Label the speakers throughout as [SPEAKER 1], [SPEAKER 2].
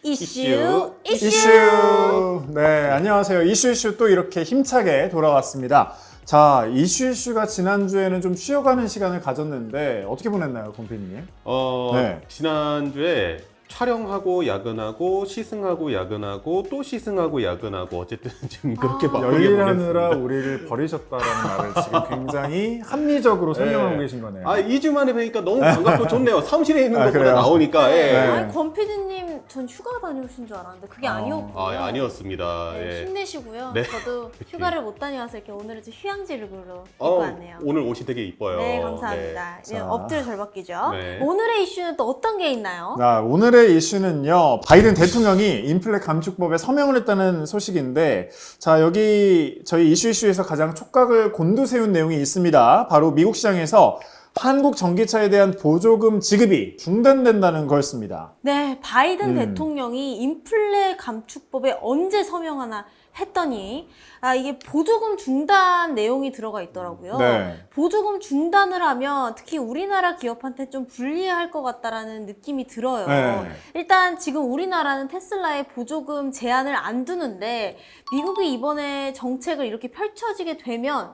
[SPEAKER 1] 이슈.
[SPEAKER 2] 네, 안녕하세요. 이슈 또 이렇게 힘차게 돌아왔습니다. 자, 이슈가 지난주에는 좀 쉬어가는 시간을 가졌는데 어떻게 보냈나요, 곰피님? 네.
[SPEAKER 3] 지난주에 촬영하고 야근하고 시승하고 야근하고 또 시승하고 야근하고 어쨌든 지금 그렇게 바쁘게
[SPEAKER 2] 열일하느라
[SPEAKER 3] 보냈습니다.
[SPEAKER 2] 우리를 버리셨다라는 말을 지금 굉장히 합리적으로 설명하고 계신 거네요.
[SPEAKER 3] 2주 만에 뵈니까 너무 반갑고 좋네요. 사무실에 있는 것보다
[SPEAKER 2] 그래요?
[SPEAKER 3] 나오니까. 예.
[SPEAKER 2] 네.
[SPEAKER 1] 아니, 권 PD님, 전 휴가 다녀오신 줄 알았는데 그게 아니었고요.
[SPEAKER 3] 아니었습니다.
[SPEAKER 1] 네,
[SPEAKER 3] 예.
[SPEAKER 1] 힘내시고요.
[SPEAKER 3] 네.
[SPEAKER 1] 저도 휴가를 못 다녀와서 이렇게 오늘은 좀 휴양지를 보러 입고 왔네요.
[SPEAKER 3] 오늘 옷이 되게 이뻐요.
[SPEAKER 1] 네, 감사합니다.
[SPEAKER 2] 네.
[SPEAKER 1] 네,
[SPEAKER 2] 자.
[SPEAKER 1] 엎드려 절받기죠.
[SPEAKER 3] 네.
[SPEAKER 1] 오늘의 이슈는 또 어떤 게 있나요?
[SPEAKER 2] 자, 오늘의 이슈는요, 바이든 대통령이 인플레 감축법에 서명을 했다는 소식인데, 자, 여기 저희 이슈에서 가장 촉각을 곤두세운 내용이 있습니다. 바로 미국 시장에서 한국 전기차에 대한 보조금 지급이 중단된다는 거였습니다.
[SPEAKER 1] 네, 바이든 대통령이 인플레 감축법에 언제 서명하나 했더니 이게 보조금 중단 내용이 들어가 있더라고요.
[SPEAKER 2] 네.
[SPEAKER 1] 보조금 중단을 하면 특히 우리나라 기업한테 좀 불리할 것 같다라는 느낌이 들어요.
[SPEAKER 2] 네.
[SPEAKER 1] 일단 지금 우리나라는 테슬라에 보조금 제한을 안 두는데 미국이 이번에 정책을 이렇게 펼쳐지게 되면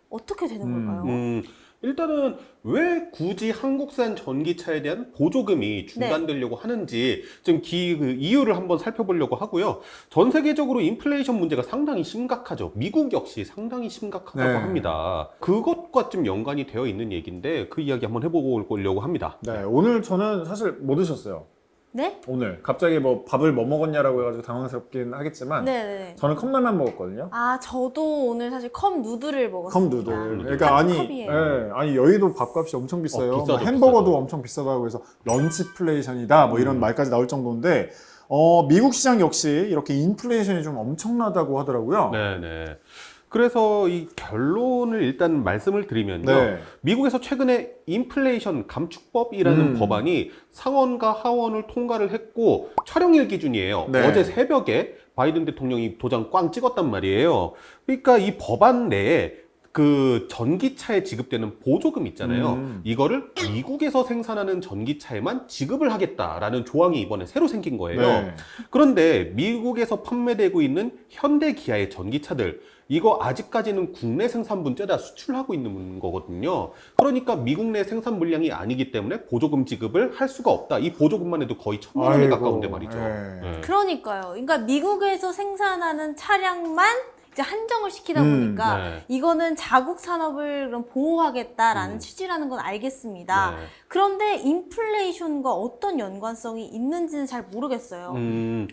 [SPEAKER 1] 어떻게 되는 걸까요?
[SPEAKER 3] 일단은 왜 굳이 한국산 전기차에 대한 보조금이 중단되려고 하는지 좀 그 이유를 한번 살펴보려고 하고요. 전 세계적으로 인플레이션 문제가 상당히 심각하죠. 미국 역시 상당히 심각하다고
[SPEAKER 2] 네.
[SPEAKER 3] 합니다. 그것과 좀 연관이 되어 있는 얘기인데 그 이야기 한번 해보려고 합니다.
[SPEAKER 2] 네, 오늘 저는 사실 못 드셨어요.
[SPEAKER 1] 네?
[SPEAKER 2] 오늘. 갑자기 뭐 밥을 뭐 먹었냐라고 해가지고 당황스럽긴 하겠지만,
[SPEAKER 1] 네네.
[SPEAKER 2] 저는 컵라면 먹었거든요.
[SPEAKER 1] 저도 오늘 사실 컵 누들을
[SPEAKER 2] 컵
[SPEAKER 1] 먹었습니다.
[SPEAKER 2] 누들.
[SPEAKER 3] 누들.
[SPEAKER 2] 그러니까 아니,
[SPEAKER 1] 컵이에요.
[SPEAKER 2] 아니 여의도 밥값이 엄청 비싸요.
[SPEAKER 3] 비싸죠,
[SPEAKER 2] 뭐 햄버거도
[SPEAKER 3] 비싸죠.
[SPEAKER 2] 엄청 비싸다고 해서 런치플레이션이다 뭐 이런 말까지 나올 정도인데 미국 시장 역시 이렇게 인플레이션이 좀 엄청나다고 하더라고요.
[SPEAKER 3] 네네. 그래서 이 결론을 일단 말씀을 드리면요.
[SPEAKER 2] 네.
[SPEAKER 3] 미국에서 최근에 인플레이션 감축법이라는 법안이 상원과 하원을 통과를 했고 촬영일 기준이에요.
[SPEAKER 2] 네.
[SPEAKER 3] 어제 새벽에 바이든 대통령이 도장 꽝 찍었단 말이에요. 그러니까 이 법안 내에 그 전기차에 지급되는 보조금 있잖아요. 이거를 미국에서 생산하는 전기차에만 지급을 하겠다라는 조항이 이번에 새로 생긴 거예요.
[SPEAKER 2] 네.
[SPEAKER 3] 그런데 미국에서 판매되고 있는 현대 기아의 전기차들 이거 아직까지는 국내 생산분째다 수출하고 있는 거거든요. 그러니까 미국 내 생산 물량이 아니기 때문에 보조금 지급을 할 수가 없다. 이 보조금만 해도 거의 1,000만 원에 가까운데 말이죠.
[SPEAKER 2] 네.
[SPEAKER 3] 네.
[SPEAKER 1] 그러니까요. 그러니까 미국에서 생산하는 차량만 이제 한정을 시키다 보니까
[SPEAKER 3] 네.
[SPEAKER 1] 이거는 자국 산업을 그럼 보호하겠다라는 취지라는 건 알겠습니다.
[SPEAKER 3] 네.
[SPEAKER 1] 그런데 인플레이션과 어떤 연관성이 있는지는 잘 모르겠어요.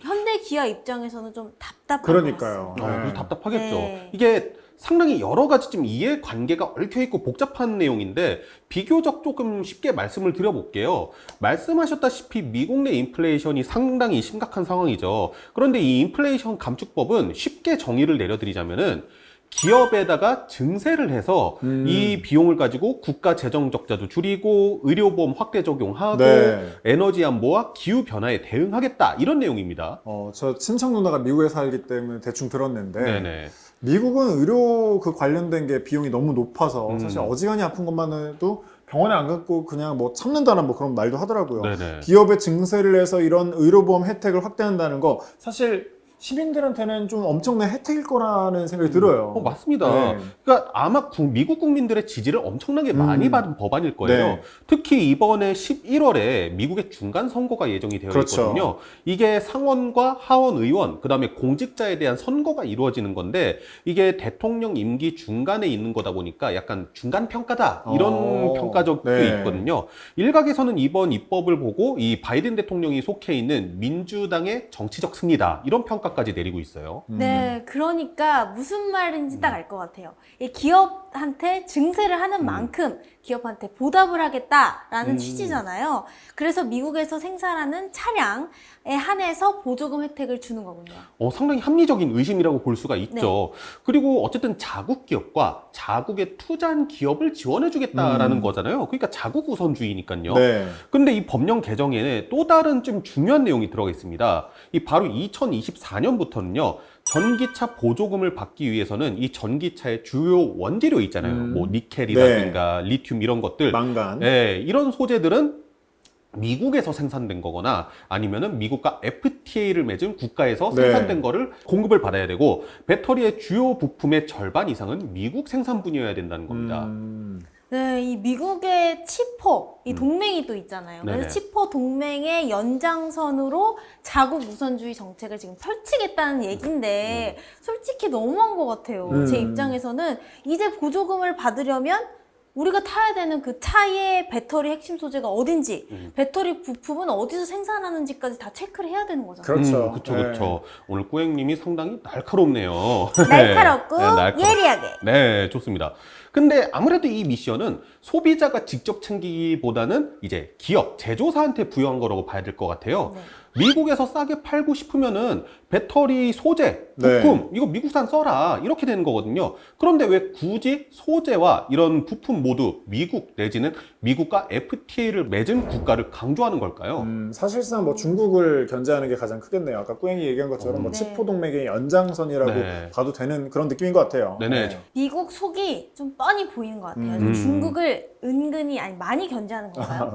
[SPEAKER 1] 현대 기아 입장에서는 좀 답답한
[SPEAKER 2] 그러니까요.
[SPEAKER 1] 것 같습니다.
[SPEAKER 2] 네.
[SPEAKER 3] 답답하겠죠.
[SPEAKER 1] 네.
[SPEAKER 3] 이게 상당히 여러 가지 좀 이해 관계가 얽혀있고 복잡한 내용인데 비교적 조금 쉽게 말씀을 드려볼게요. 말씀하셨다시피 미국 내 인플레이션이 상당히 심각한 상황이죠. 그런데 이 인플레이션 감축법은 쉽게 정의를 내려드리자면은 기업에다가 증세를 해서 이 비용을 가지고 국가 재정 적자도 줄이고 의료보험 확대 적용하고
[SPEAKER 2] 네.
[SPEAKER 3] 에너지 안보와 기후 변화에 대응하겠다 이런 내용입니다.
[SPEAKER 2] 저 친척 누나가 미국에 살기 때문에 대충 들었는데
[SPEAKER 3] 네네.
[SPEAKER 2] 미국은 의료 그 관련된 게 비용이 너무 높아서 사실 어지간히 아픈 것만 해도 병원에 안 갔고 그냥 뭐 참는다는 뭐 그런 말도 하더라고요.
[SPEAKER 3] 네네.
[SPEAKER 2] 기업에 증세를 해서 이런 의료보험 혜택을 확대한다는 거 사실 시민들한테는 좀 엄청난 혜택일 거라는 생각이 들어요.
[SPEAKER 3] 맞습니다.
[SPEAKER 2] 네.
[SPEAKER 3] 그러니까 아마 미국 국민들의 지지를 엄청나게 많이 받은 법안일 거예요.
[SPEAKER 2] 네.
[SPEAKER 3] 특히 이번에 11월에 미국의 중간 선거가 예정이 되어
[SPEAKER 2] 그렇죠.
[SPEAKER 3] 있거든요. 이게 상원과 하원 의원, 그다음에 공직자에 대한 선거가 이루어지는 건데 이게 대통령 임기 중간에 있는 거다 보니까 약간 중간 평가다 이런 평가적도
[SPEAKER 2] 네.
[SPEAKER 3] 있거든요. 일각에서는 이번 입법을 보고 이 바이든 대통령이 속해 있는 민주당의 정치적 승리다 이런 평가까지 내리고 있어요.
[SPEAKER 1] 네, 그러니까 무슨 말인지 딱 알 것 같아요. 이 기업한테 증세를 하는 만큼 기업한테 보답을 하겠다라는 취지잖아요. 그래서 미국에서 생산하는 차량에 한해서 보조금 혜택을 주는 거군요.
[SPEAKER 3] 상당히 합리적인 의심이라고 볼 수가 있죠. 그리고 어쨌든 자국 기업과 자국에 투자한 기업을 지원해주겠다라는 거잖아요. 그러니까 자국 우선주의니까요.
[SPEAKER 2] 네.
[SPEAKER 3] 근데 이 법령 개정에는 또 다른 좀 중요한 내용이 들어가 있습니다. 이 바로 2024년부터는요. 전기차 보조금을 받기 위해서는 이 전기차의 주요 원재료 있잖아요. 뭐 니켈이라든가 리튬 이런 것들.
[SPEAKER 2] 망간.
[SPEAKER 3] 네, 이런 소재들은 미국에서 생산된 거거나 아니면은 미국과 FTA를 맺은 국가에서
[SPEAKER 2] 네.
[SPEAKER 3] 생산된 거를 공급을 받아야 되고 배터리의 주요 부품의 절반 이상은 미국 생산분이어야 된다는 겁니다.
[SPEAKER 1] 네, 이 미국의 치포, 이 동맹이 또 있잖아요. 그래서
[SPEAKER 3] 네네.
[SPEAKER 1] 치포 동맹의 연장선으로 자국 우선주의 정책을 지금 펼치겠다는 얘기인데 솔직히 너무한 것 같아요. 제 입장에서는 이제 보조금을 받으려면 우리가 타야 되는 그 차의 배터리 핵심 소재가 어딘지, 배터리 부품은 어디서 생산하는지까지 다 체크를 해야 되는 거잖아요.
[SPEAKER 2] 그렇죠.
[SPEAKER 3] 그렇죠,
[SPEAKER 2] 네.
[SPEAKER 3] 그렇죠. 오늘 꾸행님이 상당히 날카롭네요.
[SPEAKER 1] 날카롭고
[SPEAKER 3] 네, 날카롭-
[SPEAKER 1] 예리하게.
[SPEAKER 3] 네, 좋습니다. 근데 아무래도 이 미션은 소비자가 직접 챙기기보다는 이제 기업, 제조사한테 부여한 거라고 봐야 될 것 같아요.
[SPEAKER 1] 네.
[SPEAKER 3] 미국에서 싸게 팔고 싶으면은 배터리 소재, 부품, 이거 미국산 써라. 이렇게 되는 거거든요. 그런데 왜 굳이 소재와 이런 부품 모두 미국 내지는 미국과 FTA를 맺은 국가를 강조하는 걸까요?
[SPEAKER 2] 사실상 뭐 중국을 견제하는 게 가장 크겠네요. 아까 꾸행이 얘기한 것처럼 뭐
[SPEAKER 1] 네.
[SPEAKER 2] 치포 동맹의 연장선이라고
[SPEAKER 3] 네.
[SPEAKER 2] 봐도 되는 그런 느낌인 것 같아요.
[SPEAKER 3] 네네.
[SPEAKER 1] 미국 속이 좀 뻔히 보이는 것 같아요. 중국을 은근히, 아니 많이 견제하는 건가요?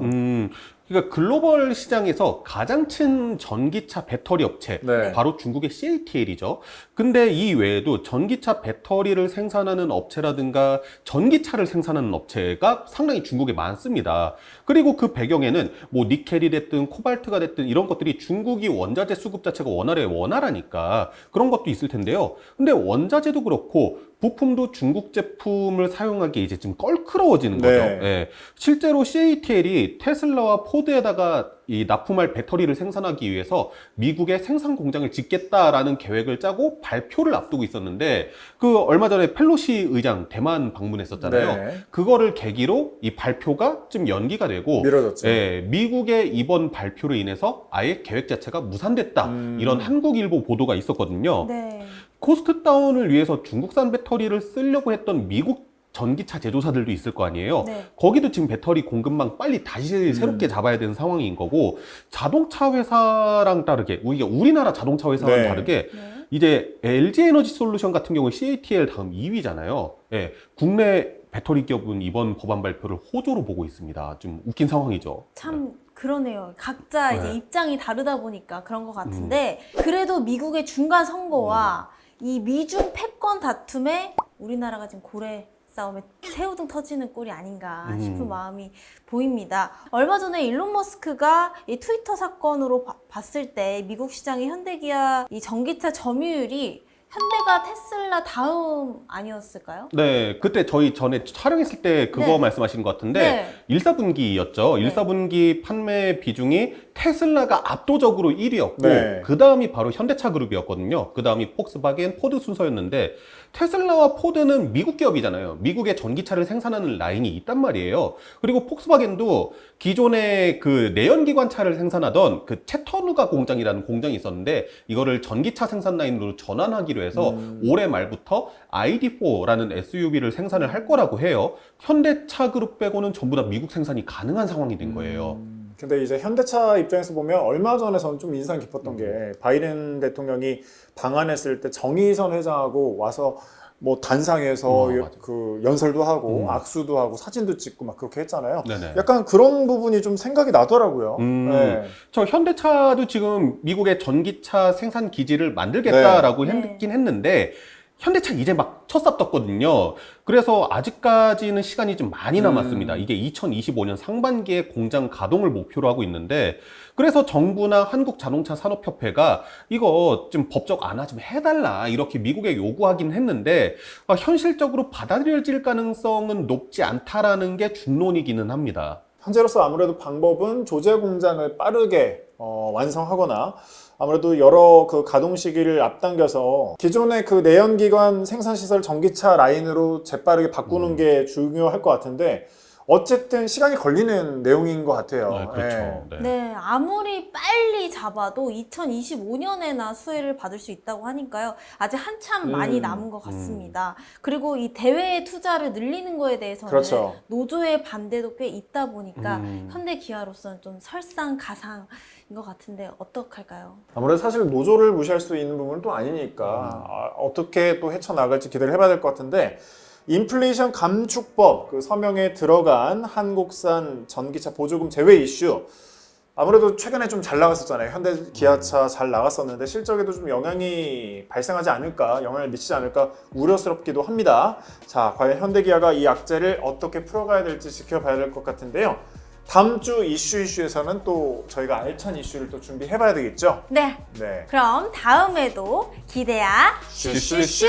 [SPEAKER 3] 그러니까 글로벌 시장에서 가장 큰 전기차 배터리 업체,
[SPEAKER 2] 네.
[SPEAKER 3] 바로 중국의 CATL이죠. 근데 이 외에도 전기차 배터리를 생산하는 업체라든가 전기차를 생산하는 업체가 상당히 중국에 많습니다. 그리고 그 배경에는 뭐 니켈이 됐든 코발트가 됐든 이런 것들이 중국이 원자재 수급 자체가 원활하니까 그런 것도 있을 텐데요. 근데 원자재도 그렇고 부품도 중국 제품을 사용하기 이제 좀 껄끄러워지는 거죠.
[SPEAKER 2] 네.
[SPEAKER 3] 예. 실제로 CATL이 테슬라와 포드에다가 이 납품할 배터리를 생산하기 위해서 미국에 생산 공장을 짓겠다라는 계획을 짜고 발표를 앞두고 있었는데 그 얼마 전에 펠로시 의장 대만 방문했었잖아요.
[SPEAKER 2] 네.
[SPEAKER 3] 그거를 계기로 이 발표가 좀 연기가 되고
[SPEAKER 2] 미뤄졌죠.
[SPEAKER 3] 예, 미국의 이번 발표로 인해서 아예 계획 자체가 무산됐다. 이런 한국일보 보도가 있었거든요.
[SPEAKER 1] 네.
[SPEAKER 3] 코스트 다운을 위해서 중국산 배터리를 쓰려고 했던 미국 전기차 제조사들도 있을 거 아니에요.
[SPEAKER 1] 네.
[SPEAKER 3] 거기도 지금 배터리 공급망 빨리 다시 새롭게 잡아야 되는 상황인 거고 자동차 회사랑 다르게 우리나라 자동차 회사와는
[SPEAKER 2] 네.
[SPEAKER 3] 다르게
[SPEAKER 1] 네.
[SPEAKER 3] 이제 LG 에너지 솔루션 같은 경우는 CATL 다음 2위잖아요. 예, 국내 배터리 기업은 이번 법안 발표를 호조로 보고 있습니다. 좀 웃긴 상황이죠.
[SPEAKER 1] 참 그러네요. 각자 이제
[SPEAKER 3] 네.
[SPEAKER 1] 입장이 다르다 보니까 그런 것 같은데 그래도 미국의 중간 선거와 이 미중 패권 다툼에 우리나라가 지금 고래 싸움에 새우등 터지는 꼴이 아닌가 싶은 마음이 보입니다. 얼마 전에 일론 머스크가 이 트위터 사건으로 봤을 때 미국 시장의 현대기아 이 전기차 점유율이 현대가 테슬라 다음 아니었을까요?
[SPEAKER 3] 네, 그때 저희 전에 촬영했을 때 그거
[SPEAKER 1] 네.
[SPEAKER 3] 말씀하신 것 같은데
[SPEAKER 1] 네.
[SPEAKER 3] 1사분기였죠.
[SPEAKER 1] 네.
[SPEAKER 3] 1사분기 판매 비중이 테슬라가 압도적으로 1위였고
[SPEAKER 2] 네.
[SPEAKER 3] 그 다음이 바로 현대차 그룹이었거든요. 그 다음이 폭스바겐, 포드 순서였는데 테슬라와 포드는 미국 기업이잖아요. 미국에 전기차를 생산하는 라인이 있단 말이에요. 그리고 폭스바겐도 기존에 그 내연기관차를 생산하던 그 채터누가 공장이라는 공장이 있었는데 이거를 전기차 생산 라인으로 전환하기로 해서 올해 말부터 ID4라는 SUV를 생산을 할 거라고 해요. 현대차 그룹 빼고는 전부 다 미국 생산이 가능한 상황이 된 거예요.
[SPEAKER 2] 근데 이제 현대차 입장에서 보면 얼마 전에 저는 좀 인상 깊었던 게 바이든 대통령이 방한했을 때 정의선 회장하고 와서 뭐 단상에서
[SPEAKER 3] 맞아.
[SPEAKER 2] 그 연설도 하고 악수도 하고 사진도 찍고 막 그렇게 했잖아요.
[SPEAKER 3] 네네.
[SPEAKER 2] 약간 그런 부분이 좀 생각이 나더라고요. 네.
[SPEAKER 3] 저 현대차도 지금 미국의 전기차 생산 기지를 만들겠다라고
[SPEAKER 1] 네.
[SPEAKER 3] 했긴 했는데 현대차 이제 막 첫삽 떴거든요. 그래서 아직까지는 시간이 좀 많이 남았습니다. 이게 2025년 상반기에 공장 가동을 목표로 하고 있는데 그래서 정부나 한국자동차산업협회가 이거 좀 법적 안화 좀 해달라 이렇게 미국에 요구하긴 했는데 현실적으로 받아들여질 가능성은 높지 않다라는 게 중론이기는 합니다.
[SPEAKER 2] 현재로서 아무래도 방법은 조제 공장을 빠르게 완성하거나 아무래도 여러 그 가동 시기를 앞당겨서 기존의 그 내연기관 생산시설 전기차 라인으로 재빠르게 바꾸는 게 중요할 것 같은데 어쨌든 시간이 걸리는 내용인 것 같아요.
[SPEAKER 3] 네, 그렇죠.
[SPEAKER 2] 네.
[SPEAKER 3] 네.
[SPEAKER 1] 네, 아무리 빨리 잡아도 2025년에나 수혜를 받을 수 있다고 하니까요. 아직 한참 많이 남은 것 같습니다. 그리고 이 대외 투자를 늘리는 거에 대해서는
[SPEAKER 2] 그렇죠.
[SPEAKER 1] 노조의 반대도 꽤 있다 보니까 현대기아로서는 좀 설상가상인 것 같은데 어떡할까요?
[SPEAKER 2] 아무래도 사실 노조를 무시할 수 있는 부분은 또 아니니까 어떻게 또 헤쳐나갈지 기대를 해봐야 될 것 같은데 인플레이션 감축법 그 서명에 들어간 한국산 전기차 보조금 제외 이슈 아무래도 최근에 좀 잘 나갔었잖아요. 현대 기아차 잘 나갔었는데 실적에도 좀 영향이 발생하지 않을까, 영향을 미치지 않을까 우려스럽기도 합니다. 자, 과연 현대 기아가 이 악재를 어떻게 풀어가야 될지 지켜봐야 될 것 같은데요. 다음 주 이슈에서는 또 저희가 알찬 이슈를 또 준비해봐야 되겠죠?
[SPEAKER 1] 네.
[SPEAKER 2] 네.
[SPEAKER 1] 그럼 다음에도 기대야
[SPEAKER 2] 슈슈슈.